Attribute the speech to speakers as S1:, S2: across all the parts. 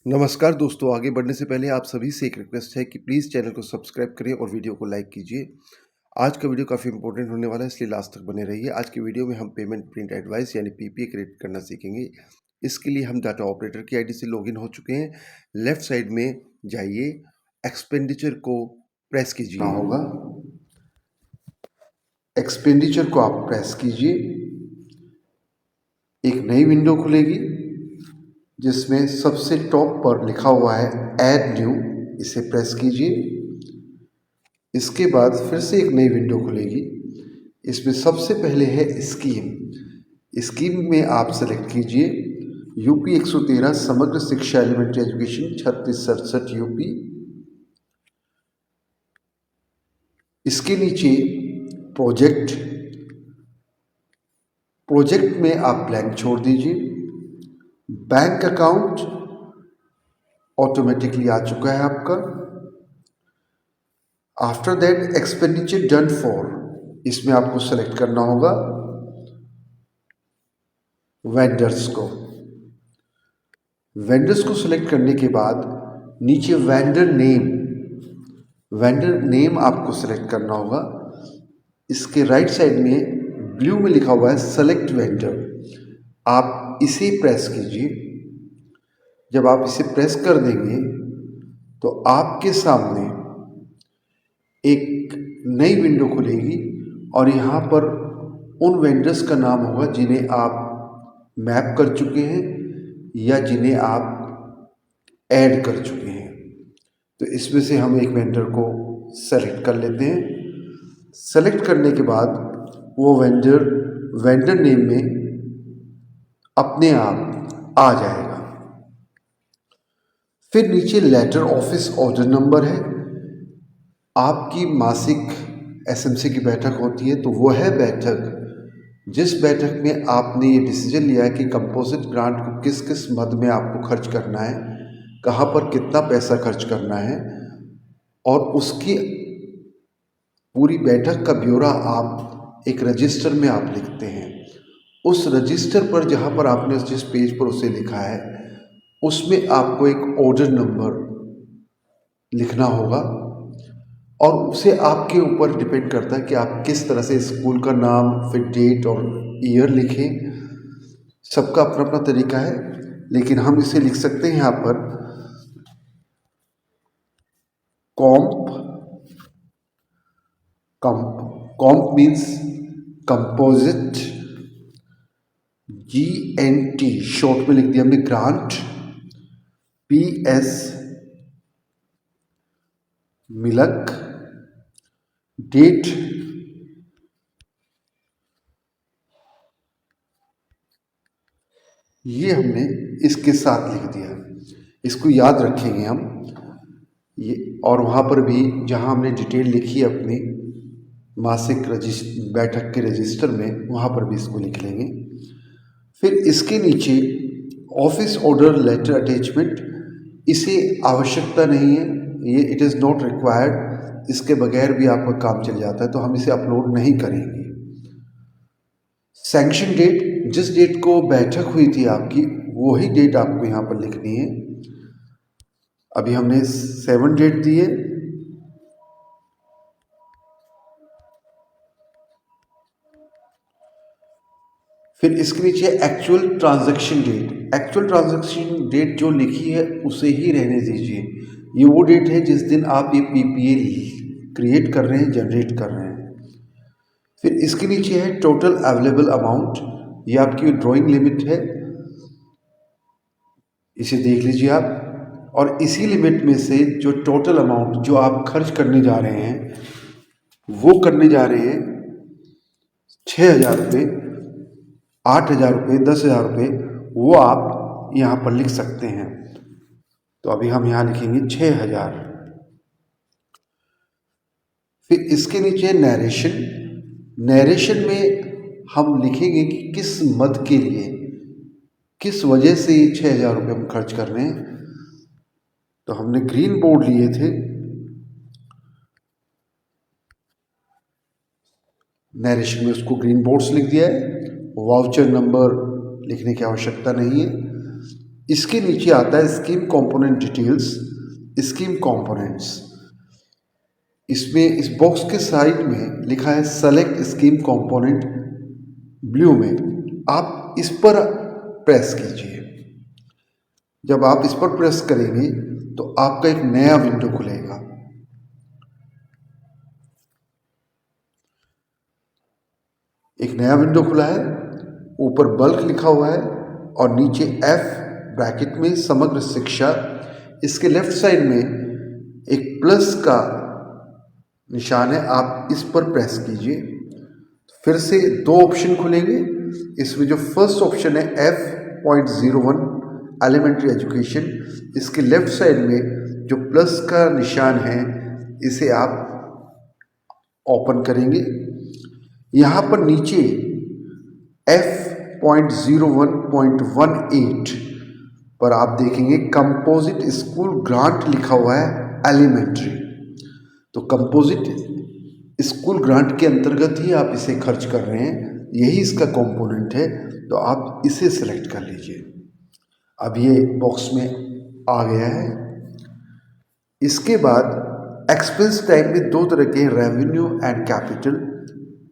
S1: नमस्कार दोस्तों, आगे बढ़ने से पहले आप सभी से एक रिक्वेस्ट है कि प्लीज़ चैनल को सब्सक्राइब करें और वीडियो को लाइक कीजिए। आज का वीडियो काफ़ी इंपॉर्टेंट होने वाला है, इसलिए लास्ट तक बने रहिए। आज की वीडियो में हम पेमेंट प्रिंट एडवाइस यानी पीपीए क्रिएट करना सीखेंगे। इसके लिए हम डाटा ऑपरेटर की आईडी से लॉगिन हो चुके हैं। लेफ्ट साइड में जाइए, एक्सपेंडिचर को प्रेस कीजिए होगा। एक्सपेंडिचर को आप प्रेस कीजिए, एक नई विंडो खुलेगी जिसमें सबसे टॉप पर लिखा हुआ है ऐड न्यू, इसे प्रेस कीजिए। इसके बाद फिर से एक नई विंडो खुलेगी, इसमें सबसे पहले है स्कीम। स्कीम में आप सेलेक्ट कीजिए यूपी 113 समग्र शिक्षा एलिमेंट्री एजुकेशन 3667 यूपी। इसके नीचे प्रोजेक्ट में आप ब्लैंक छोड़ दीजिए। बैंक अकाउंट ऑटोमेटिकली आ चुका है आपका। After that expenditure done for, इसमें आपको सेलेक्ट करना होगा वेंडर्स को। वेंडर्स को सेलेक्ट करने के बाद नीचे वेंडर नेम आपको सेलेक्ट करना होगा। इसके राइट साइड में ब्लू में लिखा हुआ है सेलेक्ट वेंडर, आप इसे प्रेस कीजिए। जब आप इसे प्रेस कर देंगे तो आपके सामने एक नई विंडो खुलेगी और यहाँ पर उन वेंडर्स का नाम होगा जिन्हें आप मैप कर चुके हैं या जिन्हें आप ऐड कर चुके हैं। तो इसमें से हम एक वेंडर को सेलेक्ट कर लेते हैं। सेलेक्ट करने के बाद वो वेंडर नेम में अपने आप आ जाएगा। फिर नीचे लेटर ऑफिस ऑर्डर नंबर है। आपकी मासिक एसएमसी की बैठक होती है, तो वो है बैठक जिस बैठक में आपने ये डिसीजन लिया है कि कंपोजिट ग्रांट को किस किस मद में आपको खर्च करना है, कहाँ पर कितना पैसा खर्च करना है, और उसकी पूरी बैठक का ब्यौरा आप एक रजिस्टर में आप लिखते हैं। उस रजिस्टर पर जहाँ पर आपने जिस पेज पर उसे लिखा है उसमें आपको एक ऑर्डर नंबर लिखना होगा और उसे आपके ऊपर डिपेंड करता है कि आप किस तरह से स्कूल का नाम, फिर डेट और ईयर लिखें। सबका अपना अपना तरीका है, लेकिन हम इसे लिख सकते हैं यहाँ पर कॉम्प मीन्स कंपोजिट, GNT शॉर्ट में लिख दिया हमने ग्रांट, PS मिलक, डेट ये हमने इसके साथ लिख दिया। इसको याद रखेंगे हम ये, और वहाँ पर भी जहाँ हमने डिटेल लिखी है अपनी मासिक बैठक के रजिस्टर में, वहाँ पर भी इसको लिख लेंगे। फिर इसके नीचे ऑफिस ऑर्डर लेटर अटैचमेंट, इसे आवश्यकता नहीं है, ये इट इज़ नॉट रिक्वायर्ड, इसके बगैर भी आपका काम चल जाता है, तो हम इसे अपलोड नहीं करेंगे। सैंक्शन डेट, जिस डेट को बैठक हुई थी आपकी वही डेट आपको यहाँ पर लिखनी है। अभी हमने 7 डेट दी है। फिर इसके नीचे एक्चुअल ट्रांजैक्शन डेट जो लिखी है उसे ही रहने दीजिए। ये वो डेट है जिस दिन आप ये पीपीए क्रिएट कर रहे हैं, जनरेट कर रहे हैं। फिर इसके नीचे है टोटल अवेलेबल अमाउंट, ये आपकी ड्राइंग लिमिट है, इसे देख लीजिए आप। और इसी लिमिट में से जो टोटल अमाउंट जो आप खर्च करने जा रहे हैं वो करने जा रहे हैं 6,000 रुपये, 8,000 रुपये, 10,000 रुपये, वो आप यहाँ पर लिख सकते हैं। तो अभी हम यहाँ लिखेंगे 6,000। फिर इसके नीचे नरेशन में हम लिखेंगे कि किस मद के लिए, किस वजह से ये 6,000 रुपये हम खर्च कर रहे हैं। तो हमने ग्रीन बोर्ड लिए थे, नरेशन में उसको ग्रीन बोर्ड्स लिख दिया है। वाउचर नंबर लिखने की आवश्यकता नहीं है। इसके नीचे आता है scheme component details, scheme components. इसमें इस बॉक्स के साइड में लिखा है सेलेक्ट स्कीम कंपोनेंट ब्लू में, आप इस पर प्रेस कीजिए। जब आप इस पर प्रेस करेंगे तो आपका एक नया विंडो खुलेगा। एक नया विंडो खुला है, ऊपर बल्क लिखा हुआ है और नीचे F ब्रैकेट में समग्र शिक्षा। इसके लेफ्ट साइड में एक प्लस का निशान है, आप इस पर प्रेस कीजिए। फिर से दो ऑप्शन खुलेंगे। इसमें जो फर्स्ट ऑप्शन है F.01 एलिमेंट्री एजुकेशन, इसके लेफ्ट साइड में जो प्लस का निशान है इसे आप ओपन करेंगे। यहाँ पर नीचे F.01.18 पर आप देखेंगे कंपोजिट स्कूल ग्रांट लिखा हुआ है एलिमेंट्री। तो कंपोजिट स्कूल ग्रांट के अंतर्गत ही आप इसे खर्च कर रहे हैं, यही इसका कंपोनेंट है, तो आप इसे सेलेक्ट कर लीजिए। अब ये बॉक्स में आ गया है। इसके बाद एक्सपेंस टाइप में दो तरह के रेवेन्यू एंड कैपिटल।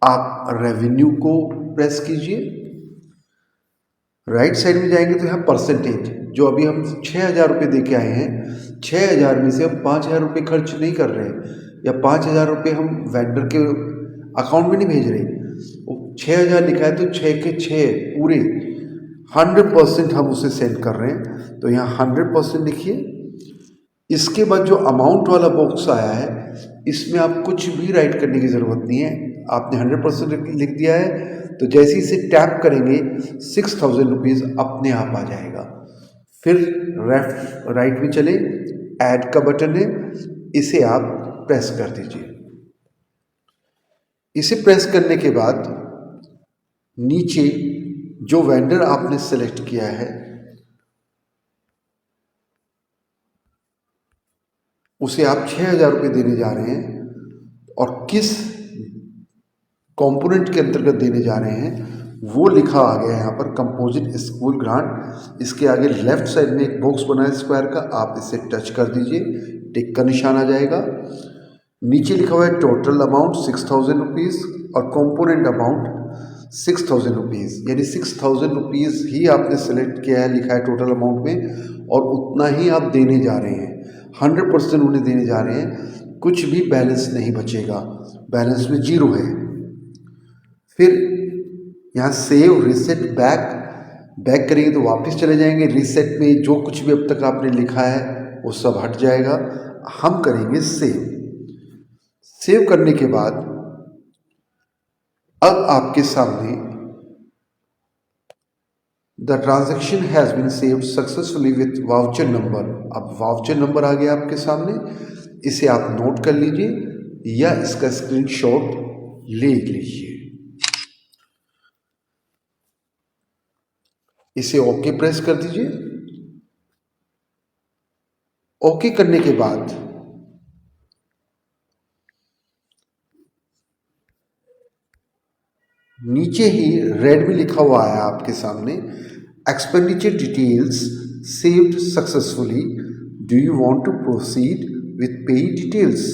S1: आप रेवेन्यू को प्रेस कीजिए, राइट साइड में जाएंगे तो यहाँ परसेंटेज, जो अभी हम 6,000 रुपये दे के आए हैं, 6,000 में से हम 5,000 रुपये खर्च नहीं कर रहे या 5,000 रुपये हम वेंडर के अकाउंट में नहीं भेज रहे। वो 6,000 लिखा है तो 6 के 6 पूरे 100% हम उसे सेंड कर रहे हैं, तो यहाँ 100% लिखिए। इसके बाद जो अमाउंट वाला बॉक्स आया है, इसमें आप कुछ भी राइट करने की ज़रूरत नहीं है, आपने 100% लिख दिया है। तो जैसे ही इसे टैप करेंगे 6,000 रुपीज़ अपने आप आ जाएगा। फिर लेफ्ट राइट में चले, ऐड का बटन है, इसे आप प्रेस कर दीजिए। इसे प्रेस करने के बाद नीचे जो वेंडर आपने सेलेक्ट किया है उसे आप 6,000 रुपये देने जा रहे हैं, और किस कंपोनेंट के अंतर्गत देने जा रहे हैं वो लिखा आ गया है यहाँ पर, कंपोजिट स्कूल ग्रांट। इसके आगे लेफ्ट साइड में एक बॉक्स बना है स्क्वायर का, आप इसे टच कर दीजिए, टिक का निशान आ जाएगा। नीचे लिखा हुआ है टोटल अमाउंट 6,000 रुपीज़ और कंपोनेंट अमाउंट 6,000 रुपीज़, यानी 6,000 रुपीज़ ही आपने सेलेक्ट किया है, लिखा है टोटल अमाउंट में, और उतना ही आप देने जा रहे हैं, 100% उन्हें देने जा रहे हैं, कुछ भी बैलेंस नहीं बचेगा, बैलेंस में 0 है। फिर यहाँ सेव रीसेट बैक करेंगे तो वापस चले जाएंगे। रीसेट में जो कुछ भी अब तक आपने लिखा है वो सब हट जाएगा। हम करेंगे सेव करने के बाद अब आपके सामने the transaction has been saved successfully with voucher number. अब वाउचर नंबर आ गया आपके सामने, इसे आप नोट कर लीजिए या इसका स्क्रीनशॉट ले लीजिए। इसे ओके प्रेस कर दीजिए। ओके करने के बाद नीचे ही रेड में लिखा हुआ है आपके सामने, expenditure details saved successfully, do you want to proceed with pay details.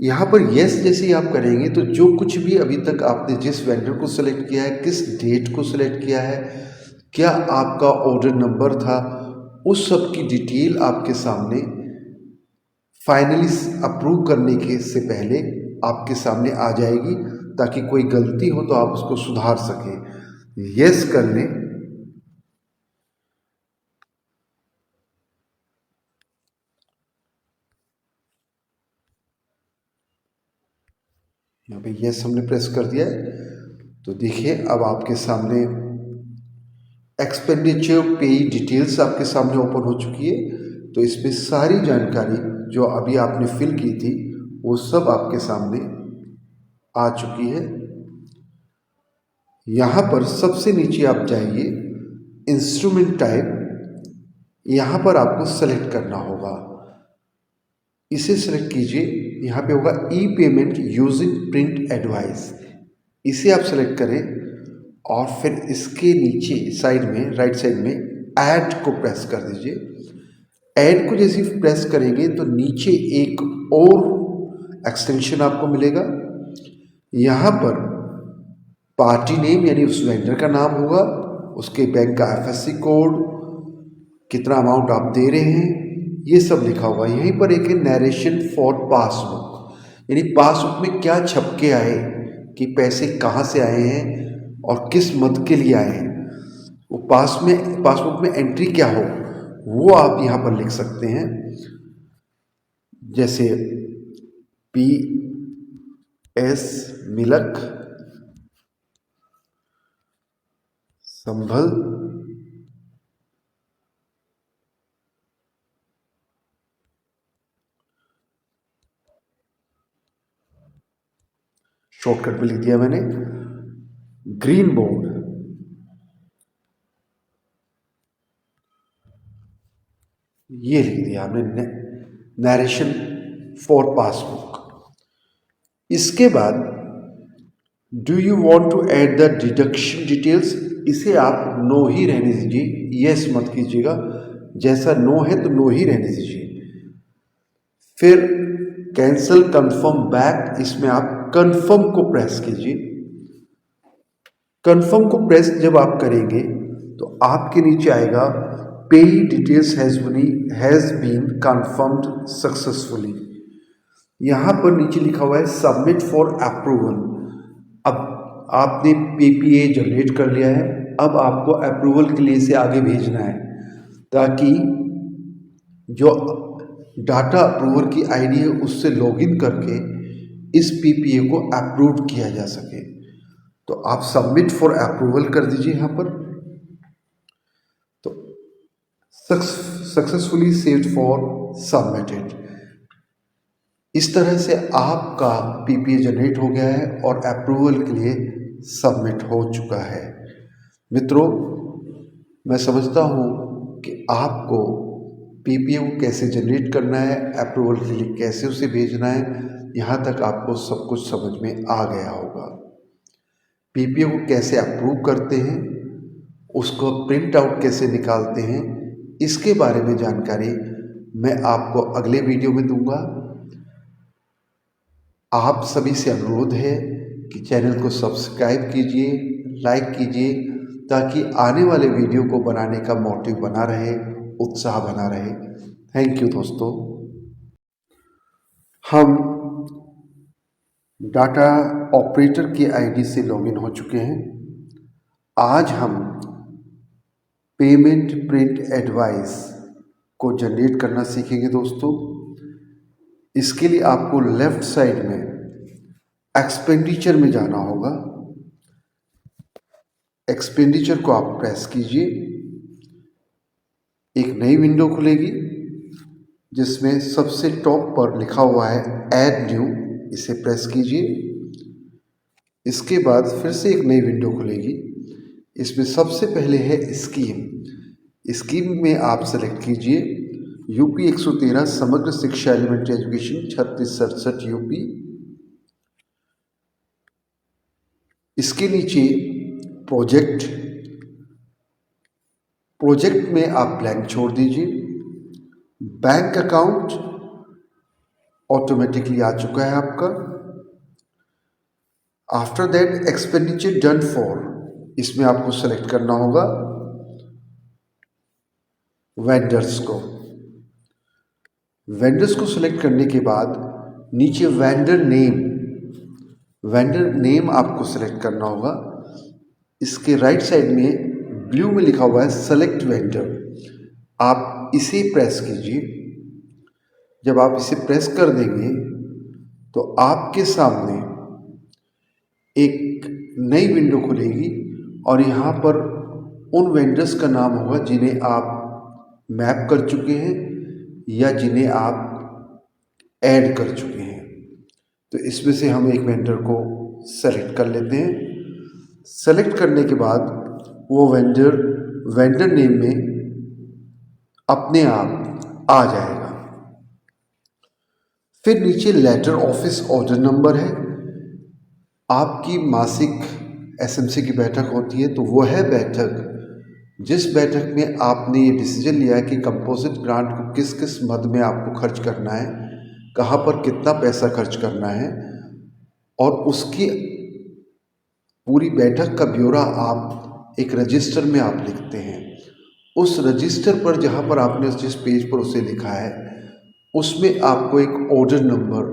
S1: यहाँ पर यस जैसे ही आप करेंगे तो जो कुछ भी अभी तक आपने जिस वेंडर को सिलेक्ट किया है, किस डेट को सिलेक्ट किया है, क्या आपका ऑर्डर नंबर था, उस सब की डिटेल आपके सामने फाइनली अप्रूव करने के से पहले आपके सामने आ जाएगी, ताकि कोई गलती हो तो आप उसको सुधार सकें। यस कर लें। यहाँ पे यस हमने प्रेस कर दिया है, तो देखिए अब आपके सामने एक्सपेंडिचर पे डिटेल्स आपके सामने ओपन हो चुकी है। तो इसमें सारी जानकारी जो अभी आपने फिल की थी वो सब आपके सामने आ चुकी है। यहाँ पर सबसे नीचे आप जाइए, इंस्ट्रूमेंट टाइप, यहाँ पर आपको सेलेक्ट करना होगा, इसे सेलेक्ट कीजिए। यहाँ पे होगा ई पेमेंट यूजिंग प्रिंट एडवाइस, इसे आप सेलेक्ट करें और फिर इसके नीचे साइड में राइट साइड में ऐड को प्रेस कर दीजिए। ऐड को जैसे प्रेस करेंगे तो नीचे एक और एक्सटेंशन आपको मिलेगा। यहाँ पर पार्टी नेम यानी उस वेंडर का नाम होगा, उसके बैंक का IFSC कोड, कितना अमाउंट आप दे रहे हैं, ये सब लिखा होगा। यहीं पर एक नरेशन फॉर पासबुक, यानी पासबुक में क्या छप के आए कि पैसे कहाँ से आए हैं और किस मद के लिए आए हैं, वो पासबुक में एंट्री क्या हो वो आप यहाँ पर लिख सकते हैं। जैसे PS मिलक संभल शॉर्टकट में लिख दिया मैंने। ग्रीन बोर्ड ये लिख दिया आपने, नरेशन फॉर पासबुक। इसके बाद do you want to add the deduction details, इसे आप नो ही रहने दीजिए, यस मत कीजिएगा। जैसा नो है तो नो ही रहने दीजिए। फिर कैंसल कंफर्म बैक, इसमें आप कंफर्म को प्रेस कीजिए। कंफर्म को प्रेस जब आप करेंगे तो आपके नीचे आएगा pay details has been confirmed successfully. यहाँ पर नीचे लिखा हुआ है सबमिट फॉर अप्रूवल। अब आपने PPA जनरेट कर लिया है, अब आपको अप्रूवल के लिए इसे आगे भेजना है ताकि जो डाटा अप्रूवल की ID है उससे लॉगिन करके इस PPA को अप्रूव किया जा सके। तो आप सबमिट फॉर अप्रूवल कर दीजिए यहाँ पर। तो सक्सेसफुली सेव्ड फॉर सबमिटेड। इस तरह से आपका PPA जनरेट हो गया है और अप्रूवल के लिए सबमिट हो चुका है। मित्रों, मैं समझता हूँ कि आपको PPA को कैसे जनरेट करना है, अप्रूवल के लिए कैसे उसे भेजना है, यहाँ तक आपको सब कुछ समझ में आ गया होगा। PPA को कैसे अप्रूव करते हैं, उसको प्रिंट आउट कैसे निकालते हैं, इसके बारे में जानकारी मैं आपको अगले वीडियो में दूंगा। आप सभी से अनुरोध है कि चैनल को सब्सक्राइब कीजिए, लाइक कीजिए, ताकि आने वाले वीडियो को बनाने का मोटिव बना रहे, उत्साह बना रहे। थैंक यू दोस्तों। हम डाटा ऑपरेटर की ID से लॉगिन हो चुके हैं। आज हम पेमेंट प्रिंट एडवाइस को जनरेट करना सीखेंगे दोस्तों। इसके लिए आपको लेफ्ट साइड में एक्सपेंडिचर में जाना होगा। एक्सपेंडिचर को आप प्रेस कीजिए, एक नई विंडो खुलेगी जिसमें सबसे टॉप पर लिखा हुआ है ऐड न्यू, इसे प्रेस कीजिए। इसके बाद फिर से एक नई विंडो खुलेगी, इसमें सबसे पहले है स्कीम। स्कीम में आप सेलेक्ट कीजिए UP 113 समग्र शिक्षा एलिमेंट्री एजुकेशन 3667 UP। इसके नीचे प्रोजेक्ट में आप ब्लैंक छोड़ दीजिए। बैंक अकाउंट ऑटोमेटिकली आ चुका है आपका। After that expenditure done for, इसमें आपको सेलेक्ट करना होगा वेंडर्स को। वेंडर्स को सेलेक्ट करने के बाद नीचे वेंडर नेम आपको सेलेक्ट करना होगा। इसके राइट साइड में ब्लू में लिखा हुआ है सेलेक्ट वेंडर, आप इसे प्रेस कीजिए। जब आप इसे प्रेस कर देंगे तो आपके सामने एक नई विंडो खुलेगी और यहाँ पर उन वेंडर्स का नाम होगा जिन्हें आप मैप कर चुके हैं या जिन्हें आप ऐड कर चुके हैं। तो इसमें से हम एक वेंडर को सेलेक्ट कर लेते हैं। सेलेक्ट करने के बाद वो वेंडर नेम में अपने आप आ जाएगा। फिर नीचे लेटर ऑफिस ऑर्डर नंबर है, आपकी मासिक एसएमसी की बैठक होती है, तो वो है बैठक जिस बैठक में आपने ये डिसीजन लिया है कि कंपोजिट ग्रांट को किस किस मद में आपको खर्च करना है, कहाँ पर कितना पैसा खर्च करना है, और उसकी पूरी बैठक का ब्यौरा आप एक रजिस्टर में आप लिखते हैं। उस रजिस्टर पर जहाँ पर आपने जिस पेज पर उसे लिखा है उसमें आपको एक ऑर्डर नंबर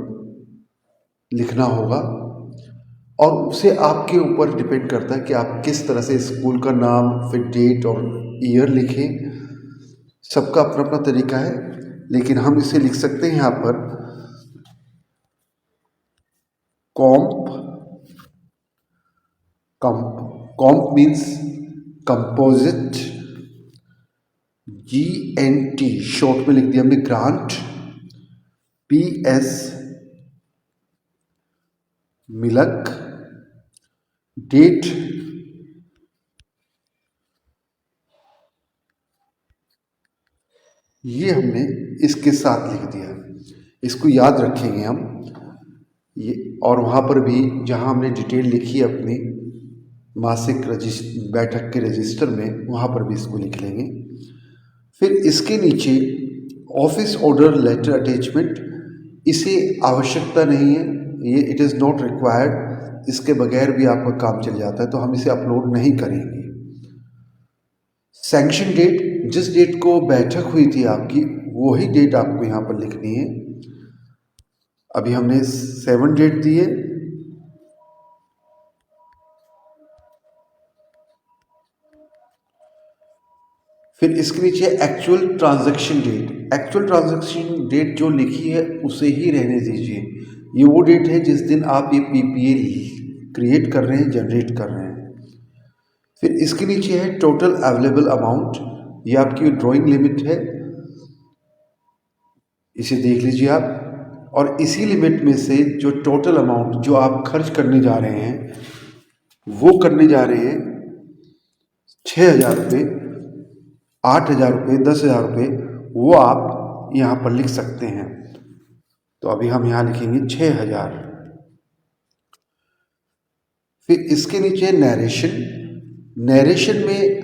S1: लिखना होगा, और उसे आपके ऊपर डिपेंड करता है कि आप किस तरह से स्कूल का नाम, फिर डेट और ईयर लिखें। सबका अपना अपना तरीका है, लेकिन हम इसे लिख सकते हैं यहाँ पर कॉम्प मीन्स कंपोजिट, GNT शॉर्ट में लिख दिया हमने ग्रांट, PS मिलक, डेट ये हमने इसके साथ लिख दिया। इसको याद रखेंगे हम ये, और वहाँ पर भी जहाँ हमने डिटेल लिखी है अपनी मासिक बैठक के रजिस्टर में, वहाँ पर भी इसको लिख लेंगे। फिर इसके नीचे ऑफिस ऑर्डर लेटर अटैचमेंट, इसे आवश्यकता नहीं है, ये इट इज़ नॉट रिक्वायर्ड, इसके बगैर भी आपका काम चल जाता है, तो हम इसे अपलोड नहीं करेंगे। सैंक्शन डेट, जिस डेट को बैठक हुई थी आपकी वही डेट आपको यहाँ पर लिखनी है। अभी हमने 7 डेट दी है, फिर इसके नीचे actual transaction date. Actual transaction date जो लिखी है उसे ही रहने दीजिए, ये वो डेट है जिस दिन आप ये PPA क्रिएट कर रहे हैं, जनरेट कर रहे हैं। फिर इसके नीचे है टोटल अवेलेबल अमाउंट, ये आपकी ड्राइंग लिमिट है, इसे देख लीजिए आप। और इसी लिमिट में से जो टोटल अमाउंट जो आप खर्च करने जा रहे हैं वो करने जा रहे हैं 6,000 रुपये, 8,000 रुपये, 10,000 रुपये, वो आप यहाँ पर लिख सकते हैं। तो अभी हम यहाँ लिखेंगे 6,000। फिर इसके नीचे नरेशन, नरेशन में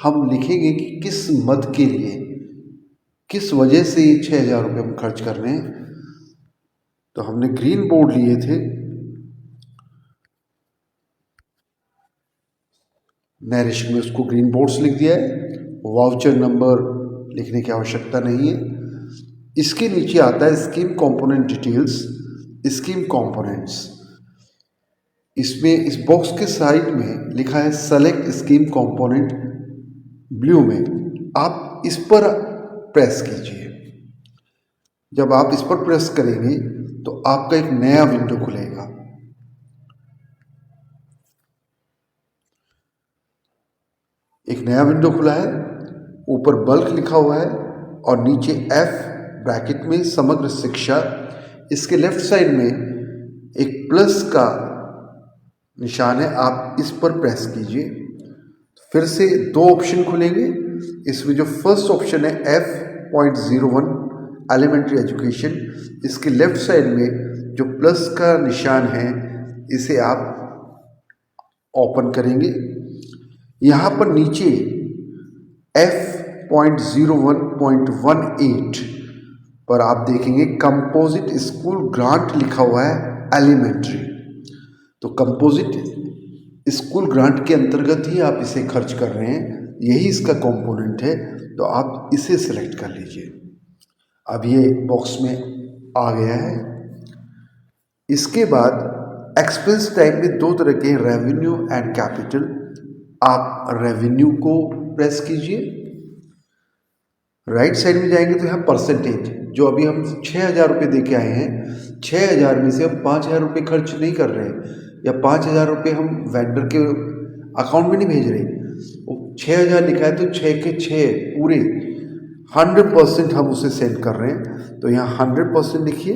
S1: हम लिखेंगे कि किस मद के लिए, किस वजह से ये 6,000 रुपये हम खर्च कर रहे हैं। तो हमने ग्रीन बोर्ड लिए थे, नरेशन में उसको ग्रीन बोर्ड्स लिख दिया है, वाउचर नंबर लिखने की आवश्यकता नहीं है। इसके नीचे आता है scheme component details, scheme components. इसमें इस बॉक्स के साइड में लिखा है सेलेक्ट स्कीम कंपोनेंट ब्लू में, आप इस पर प्रेस कीजिए। जब आप इस पर प्रेस करेंगे तो आपका एक नया विंडो खुलेगा। एक नया विंडो खुला है, ऊपर बल्क लिखा हुआ है और नीचे F ब्रैकेट में समग्र शिक्षा। इसके लेफ्ट साइड में एक प्लस का निशान है, आप इस पर प्रेस कीजिए। फिर से 2 ऑप्शन खुलेंगे, इसमें जो फर्स्ट ऑप्शन है F.01 एलिमेंट्री एजुकेशन, इसके लेफ्ट साइड में जो प्लस का निशान है इसे आप ओपन करेंगे। यहाँ पर नीचे F.01.18 पर आप देखेंगे कंपोजिट स्कूल ग्रांट लिखा हुआ है एलिमेंट्री। तो कंपोजिट स्कूल ग्रांट के अंतर्गत ही आप इसे खर्च कर रहे हैं, यही इसका कंपोनेंट है, तो आप इसे सिलेक्ट कर लीजिए। अब ये बॉक्स में आ गया है। इसके बाद एक्सपेंस टाइप में 2 तरह के रेवेन्यू एंड कैपिटल, आप रेवेन्यू को प्रेस कीजिए। राइट साइड में जाएंगे तो यहाँ परसेंटेज, जो अभी हम 6,000 रुपये दे के आए हैं, 6,000 में से हम 5,000 रुपये खर्च नहीं कर रहे, या 5,000 रुपये हम वेंडर के अकाउंट में नहीं भेज रहे, 6,000 लिखा है तो 6 के 6 पूरे 100% हम उसे सेंड कर रहे हैं, तो यहाँ 100% लिखिए।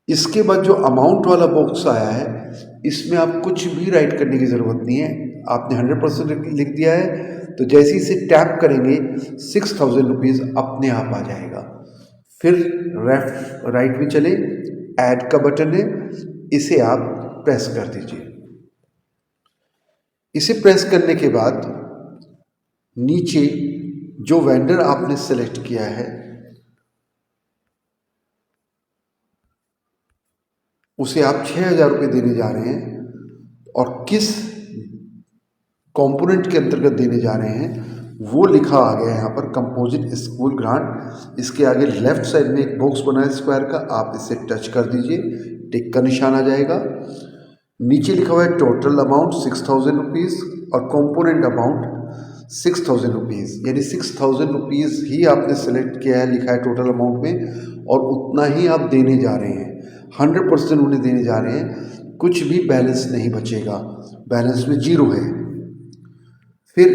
S1: इसके बाद जो अमाउंट वाला बॉक्स आया है इसमें आप कुछ भी राइट करने की ज़रूरत नहीं है, आपने 100% लिख दिया है, तो जैसे ही इसे टैप करेंगे 6,000 रुपीज़ अपने आप आ जाएगा। फिर राइट में चले, ऐड का बटन है, इसे आप प्रेस कर दीजिए। इसे प्रेस करने के बाद नीचे जो वेंडर आपने सेलेक्ट किया है उसे आप 6,000 रुपये देने जा रहे हैं और किस कंपोनेंट के अंतर्गत देने जा रहे हैं वो लिखा आ गया है यहाँ पर, कंपोजिट स्कूल ग्रांट। इसके आगे लेफ्ट साइड में एक बॉक्स बना है स्क्वायर का, आप इसे टच कर दीजिए, टिक का निशान आ जाएगा। नीचे लिखा हुआ है टोटल अमाउंट 6,000 रुपीज़ और कंपोनेंट अमाउंट 6,000 रुपीज़, यानी 6,000 रुपीज़ ही आपने सेलेक्ट किया है, लिखा है टोटल अमाउंट में, और उतना ही आप देने जा रहे हैं, 100% उन्हें देने जा रहे हैं, कुछ भी बैलेंस नहीं बचेगा, बैलेंस में 0 है। फिर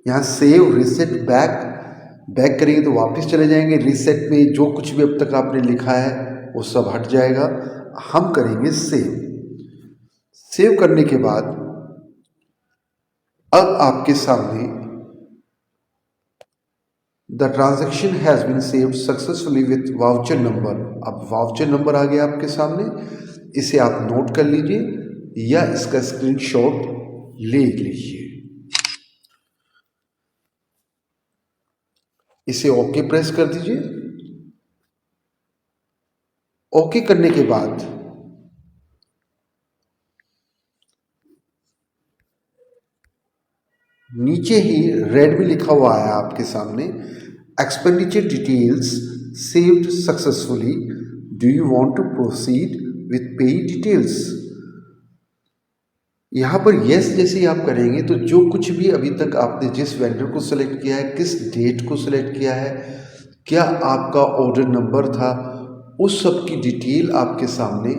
S1: यहाँ सेव रिसेट बैक करेंगे तो वापस चले जाएंगे, रिसेट में जो कुछ भी अब तक आपने लिखा है वो सब हट जाएगा। हम करेंगे सेव करने के बाद अब आपके सामने the transaction has been saved successfully with voucher number, अब वाउचर नंबर आ गया आपके सामने, इसे आप नोट कर लीजिए या इसका स्क्रीनशॉट ले लीजिए। इसे ओके प्रेस कर दीजिए। ओके करने के बाद नीचे ही रेड में लिखा हुआ है आपके सामने, expenditure details saved successfully, do you want to proceed with pay details. यहाँ पर यस जैसे ही आप करेंगे तो जो कुछ भी अभी तक आपने जिस वेंडर को सिलेक्ट किया है, किस डेट को सिलेक्ट किया है, क्या आपका ऑर्डर नंबर था, उस सब की डिटेल आपके सामने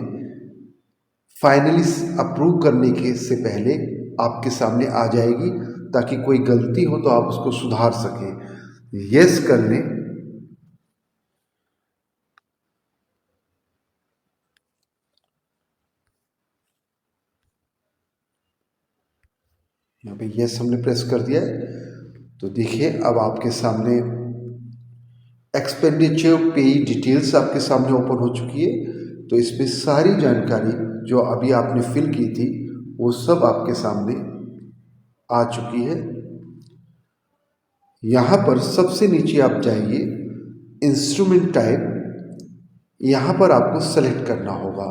S1: फाइनली अप्रूव करने के से पहले आपके सामने आ जाएगी, ताकि कोई गलती हो तो आप उसको सुधार सकें। यस कर लें। यहाँ पे यस हमने प्रेस कर दिया है, तो देखिए अब आपके सामने एक्सपेंडिचर पे डिटेल्स आपके सामने ओपन हो चुकी है। तो इसमें सारी जानकारी जो अभी आपने फिल की थी वो सब आपके सामने आ चुकी है। यहाँ पर सबसे नीचे आप जाइए, इंस्ट्रूमेंट टाइप, यहाँ पर आपको सेलेक्ट करना होगा,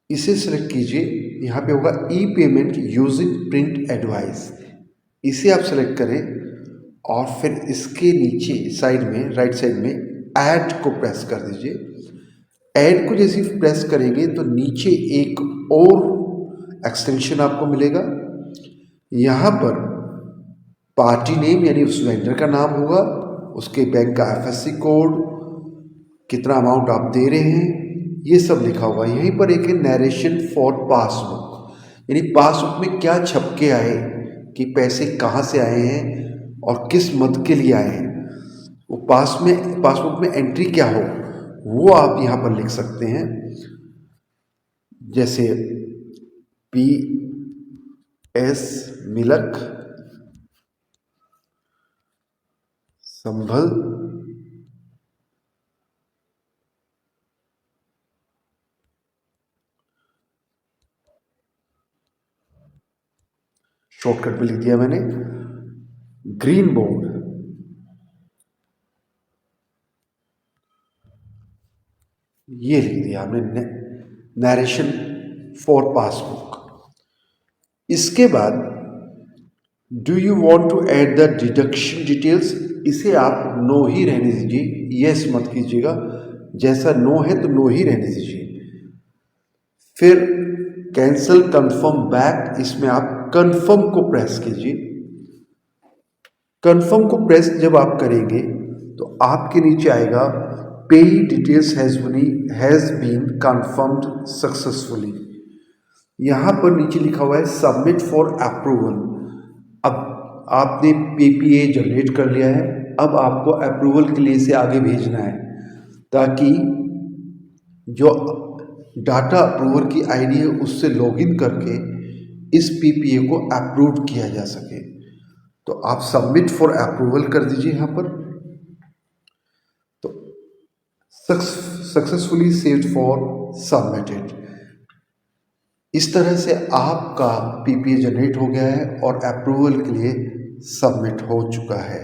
S1: इसे सेलेक्ट कीजिए। यहाँ पे होगा ई पेमेंट यूजिंग प्रिंट एडवाइस, इसे आप सेलेक्ट करें और फिर इसके नीचे साइड में राइट साइड में ऐड को प्रेस कर दीजिए। ऐड को जैसे प्रेस करेंगे तो नीचे एक और एक्सटेंशन आपको मिलेगा, यहाँ पर पार्टी नेम यानी उस वेंडर का नाम होगा, उसके बैंक का एफएससी कोड, कितना अमाउंट आप दे रहे हैं, ये सब लिखा होगा। यहीं पर एक है नरेशन फॉर पासबुक, यानी पासबुक में क्या छप के आए कि पैसे कहाँ से आए हैं और किस मद के लिए आए हैं, वो पासबुक में एंट्री क्या हो वो आप यहाँ पर लिख सकते हैं। जैसे PS मिलक संभल शॉर्टकट में लिख दिया मैंने। ग्रीन बोर्ड, ये लिख दिया हमने नरेशन फॉर पासबुक। इसके बाद do you want to add the deduction details, इसे आप नो ही रहने दीजिए, यस मत कीजिएगा, जैसा नो है तो नो ही रहने दीजिए। फिर कैंसल कंफर्म बैक, इसमें आप कंफर्म को प्रेस कीजिए। कंफर्म को प्रेस जब आप करेंगे तो आपके नीचे आएगा pay details has been confirmed successfully. यहाँ पर नीचे लिखा हुआ है सबमिट फॉर अप्रूवल। अब आपने PPA जनरेट कर लिया है, अब आपको अप्रूवल के लिए इसे आगे भेजना है, ताकि जो डाटा अप्रूवल की आईडी है उससे लॉगिन करके इस PPA को अप्रूव किया जा सके। तो आप सबमिट फॉर अप्रूवल कर दीजिए यहाँ पर। तो सक्सेसफुली सेव्ड फॉर सबमिटेड, इस तरह से आपका पीपीए जनरेट हो गया है और अप्रूवल के लिए सबमिट हो चुका है।